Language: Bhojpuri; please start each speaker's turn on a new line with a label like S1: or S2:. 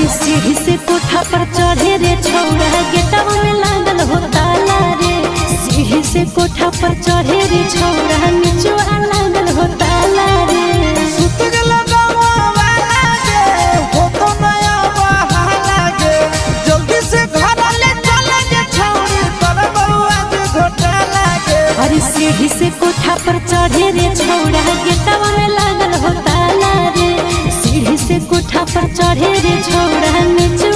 S1: अरे सीढ़ी से कोठा पर चढ़े रे छौड़ा, गेटवा में लागल हो ताला रे। सीढ़ी से कोठा पर चढ़े रे छौड़ा, नीचवा लागल हो ताला रे। अरे सीढ़ी से कोठा पर चढ़े रे छौड़ा, गेटवा में लागल हो ताला रे। सीढ़ी से कोठा पर चढ़े रे छौड़ा, नीचे